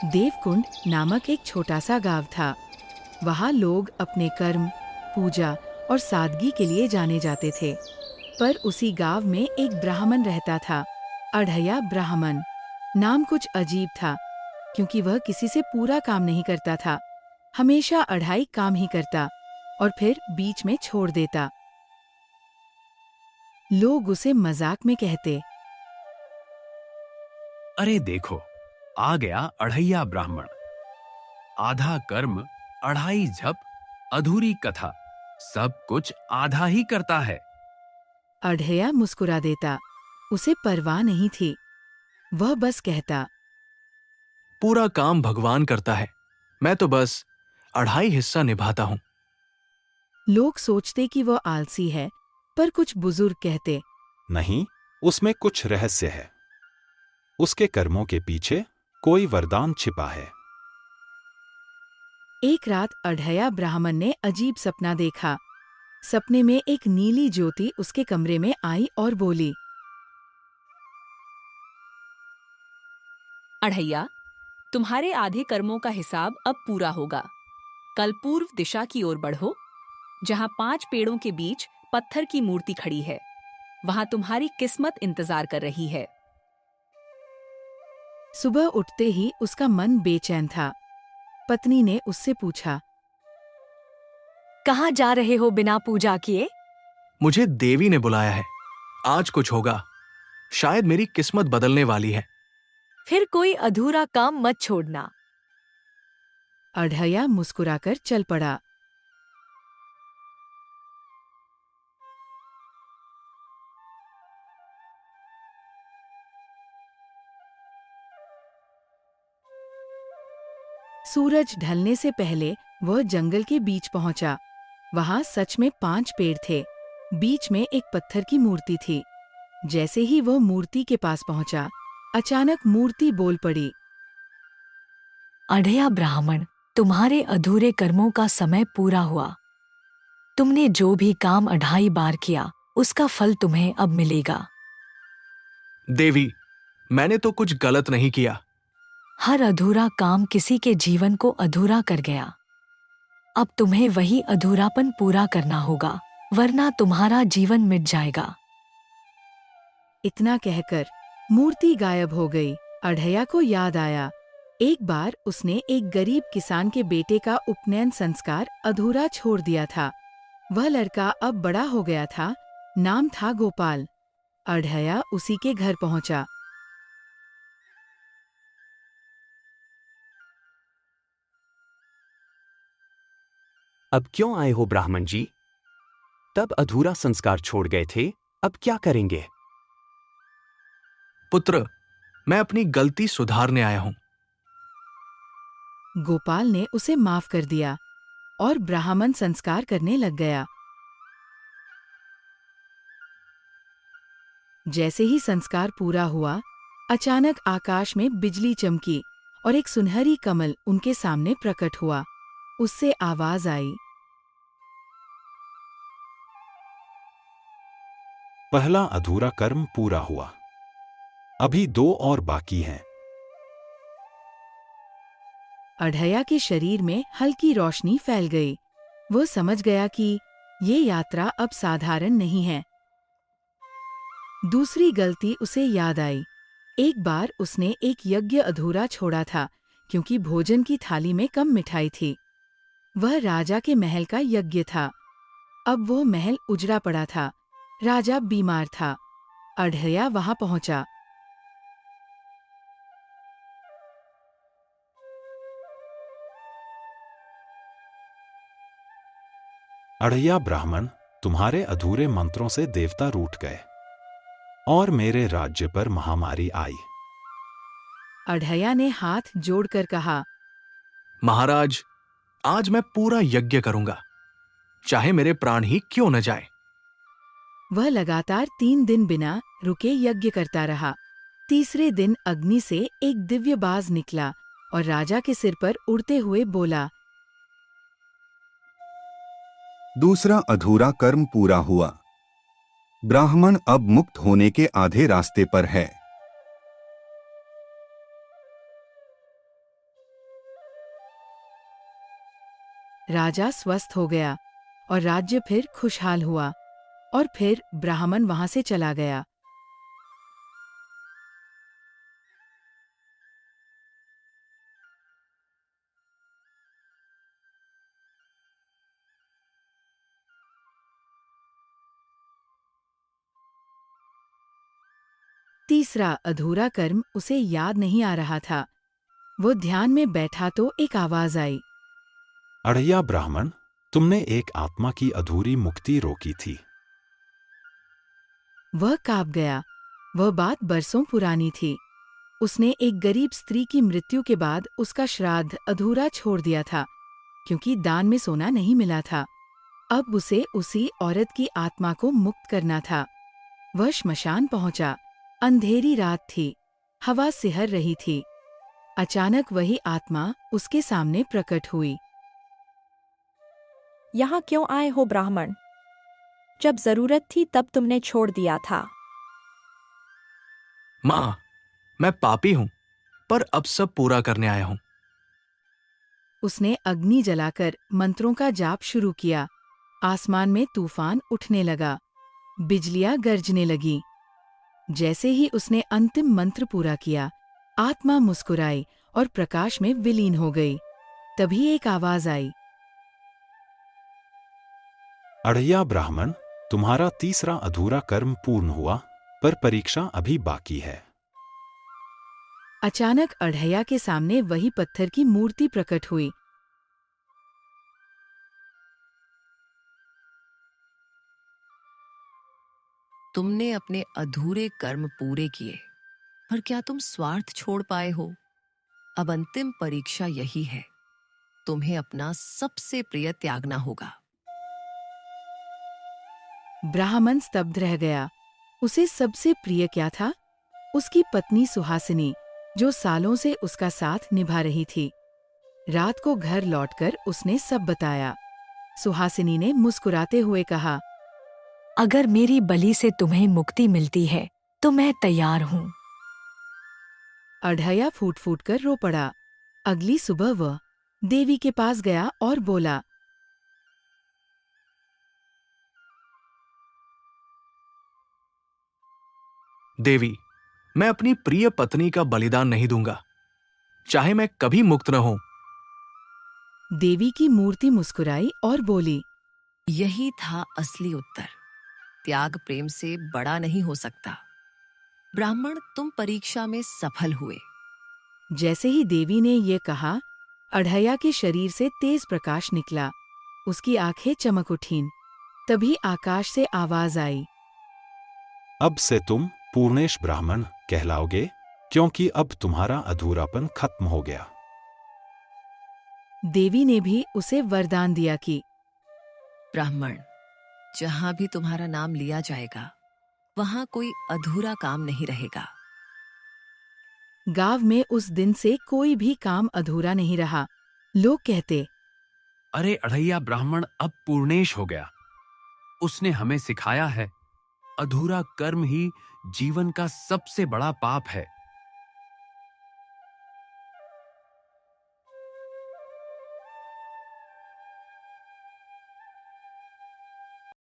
देवकुंड नामक एक छोटा सा गांव था। वहाँ लोग अपने कर्म, पूजा और सादगी के लिए जाने जाते थे। पर उसी गांव में एक ब्राह्मण रहता था, अढ़या ब्राह्मण। नाम कुछ अजीब था, क्योंकि वह किसी से पूरा काम नहीं करता था। हमेशा अढ़ाई काम ही करता और फिर बीच में छोड़ देता। लोग उसे मजाक में कहते, अरे देखो, आ गया अढ़ैया ब्राह्मण। आधा कर्म, अढ़ाई झप, अधूरी कथा, सब कुछ आधा ही करता है। अढ़या मुस्कुरा देता। उसे परवाह नहीं थी। वह बस कहता, पूरा काम भगवान करता है, मैं तो बस अढ़ाई हिस्सा निभाता हूं। लोग सोचते कि वह आलसी है, पर कुछ बुजुर्ग कहते, नहीं, उसमें कुछ रहस्य है। उसके कर्मों के पीछे कोई वरदान छिपा है। एक रात अढ़या ब्राह्मण ने अजीब सपना देखा। सपने में एक नीली ज्योति उसके कमरे में आई और बोली, अढ़ैया, तुम्हारे आधे कर्मों का हिसाब अब पूरा होगा। कल पूर्व दिशा की ओर बढ़ो, जहां 5 पेड़ों के बीच पत्थर की मूर्ति खड़ी है। वहां तुम्हारी किस्मत इंतजार कर रही है। सुबह उठते ही उसका मन बेचैन था। पत्नी ने उससे पूछा, कहाँ जा रहे हो बिना पूजा किए? मुझे देवी ने बुलाया है, आज कुछ होगा। शायद मेरी किस्मत बदलने वाली है। फिर कोई अधूरा काम मत छोड़ना। अढ़या मुस्कुराकर चल पड़ा। सूरज ढलने से पहले वह जंगल के बीच पहुंचा। वहां सच में 5 पेड़ थे। बीच में एक पत्थर की मूर्ति थी। जैसे ही वह मूर्ति के पास पहुंचा, अचानक मूर्ति बोल पड़ी, अढ़या ब्राह्मण, तुम्हारे अधूरे कर्मों का समय पूरा हुआ। तुमने जो भी काम 2.5 बार किया, उसका फल तुम्हें अब मिलेगा। देवी, मैंने तो कुछ गलत नहीं किया। हर अधूरा काम किसी के जीवन को अधूरा कर गया। अब तुम्हें वही अधूरापन पूरा करना होगा, वरना तुम्हारा जीवन मिट जाएगा। इतना कहकर मूर्ति गायब हो गई। अढ़या को याद आया, एक बार उसने एक गरीब किसान के बेटे का उपनयन संस्कार अधूरा छोड़ दिया था। वह लड़का अब बड़ा हो गया था। नाम था गोपाल। अढ़या उसी के घर पहुंचा। अब क्यों आए हो ब्राह्मण जी? तब अधूरा संस्कार छोड़ गए थे, अब क्या करेंगे? पुत्र, मैं अपनी गलती सुधारने आया हूं। गोपाल ने उसे माफ कर दिया और ब्राह्मण संस्कार करने लग गया। जैसे ही संस्कार पूरा हुआ, अचानक आकाश में बिजली चमकी और एक सुनहरी कमल उनके सामने प्रकट हुआ। उससे आवाज आई, पहला अधूरा कर्म पूरा हुआ। अभी 2 और बाकी हैं। अढ़या के शरीर में हल्की रोशनी फैल गई। वो समझ गया कि ये यात्रा अब साधारण नहीं है। दूसरी गलती उसे याद आई। एक बार उसने एक यज्ञ अधूरा छोड़ा था, क्योंकि भोजन की थाली में कम मिठाई थी। वह राजा के महल का यज्ञ था। अब वो महल उजड़ा पड़ा था। राजा बीमार था। अढ़या वहां पहुंचा। अढ़या ब्राह्मण, तुम्हारे अधूरे मंत्रों से देवता रूठ गए और मेरे राज्य पर महामारी आई। अढ़या ने हाथ जोड़कर कहा, महाराज, आज मैं पूरा यज्ञ करूंगा, चाहे मेरे प्राण ही क्यों न जाए। वह लगातार 3 दिन बिना रुके यज्ञ करता रहा। तीसरे दिन अग्नि से एक दिव्य बाज निकला और राजा के सिर पर उड़ते हुए बोला, दूसरा अधूरा कर्म पूरा हुआ। ब्राह्मण अब मुक्त होने के आधे रास्ते पर है। राजा स्वस्थ हो गया और राज्य फिर खुशहाल हुआ और फिर ब्राह्मण वहां से चला गया। तीसरा अधूरा कर्म उसे याद नहीं आ रहा था। वो ध्यान में बैठा तो एक आवाज आई। अड़ैया ब्राह्मण, तुमने एक आत्मा की अधूरी मुक्ति रोकी थी। वह काँप गया। वह बात बरसों पुरानी थी। उसने एक गरीब स्त्री की मृत्यु के बाद उसका श्राद्ध अधूरा छोड़ दिया था, क्योंकि दान में सोना नहीं मिला था। अब उसे उसी औरत की आत्मा को मुक्त करना था। वह श्मशान पहुंचा। अंधेरी रात थी। हवा सिहर रही थी। अचानक वही आत्मा उसके सामने प्रकट हुई। यहाँ क्यों आए हो ब्राह्मण? जब जरूरत थी तब तुमने छोड़ दिया था। माँ, मैं पापी हूं, पर अब सब पूरा करने आया हूं। उसने अग्नि जलाकर मंत्रों का जाप शुरू किया। आसमान में तूफान उठने लगा। बिजलियां गरजने लगीं। जैसे ही उसने अंतिम मंत्र पूरा किया, आत्मा मुस्कुराई और प्रकाश में विलीन हो गई। तभी एक आवाज आई। अड़ैया ब्राह्मण, तुम्हारा तीसरा अधूरा कर्म पूर्ण हुआ, पर परीक्षा अभी बाकी है। अचानक अढ़ैया के सामने वही पत्थर की मूर्ति प्रकट हुई। तुमने अपने अधूरे कर्म पूरे किए, पर क्या तुम स्वार्थ छोड़ पाए हो? अब अंतिम परीक्षा यही है। तुम्हें अपना सबसे प्रिय त्यागना होगा। ब्राह्मण स्तब्ध रह गया। उसे सबसे प्रिय क्या था? उसकी पत्नी सुहासिनी, जो सालों से उसका साथ निभा रही थी। रात को घर लौटकर उसने सब बताया। सुहासिनी ने मुस्कुराते हुए कहा, अगर मेरी बलि से तुम्हें मुक्ति मिलती है तो मैं तैयार हूँ। अढ़ैया फूट फूट कर रो पड़ा। अगली सुबह वह देवी के पास गया और बोला, देवी, मैं अपनी प्रिय पत्नी का बलिदान नहीं दूंगा, चाहे मैं कभी मुक्त न हूं। देवी की मूर्ति मुस्कुराई और बोली, यही था असली उत्तर। त्याग प्रेम से बड़ा नहीं हो सकता। ब्राह्मण, तुम परीक्षा में सफल हुए। जैसे ही देवी ने ये कहा, अढ़ैया के शरीर से तेज प्रकाश निकला। उसकी आंखें चमक उठीं। तभी आकाश से आवाज आई, अब से तुम पूर्णेश ब्राह्मण कहलाओगे, क्योंकि अब तुम्हारा अधूरापन खत्म हो गया। देवी ने भी उसे वरदान दिया कि ब्राह्मण, जहां भी तुम्हारा नाम लिया जाएगा, वहां कोई अधूरा काम नहीं रहेगा। गांव में उस दिन से कोई भी काम अधूरा नहीं रहा। लोग कहते, अरे अढ़ैया ब्राह्मण अब पूर्णेश हो गया। उसने हमें सिखाया है, अधूरा कर्म ही जीवन का सबसे बड़ा पाप है।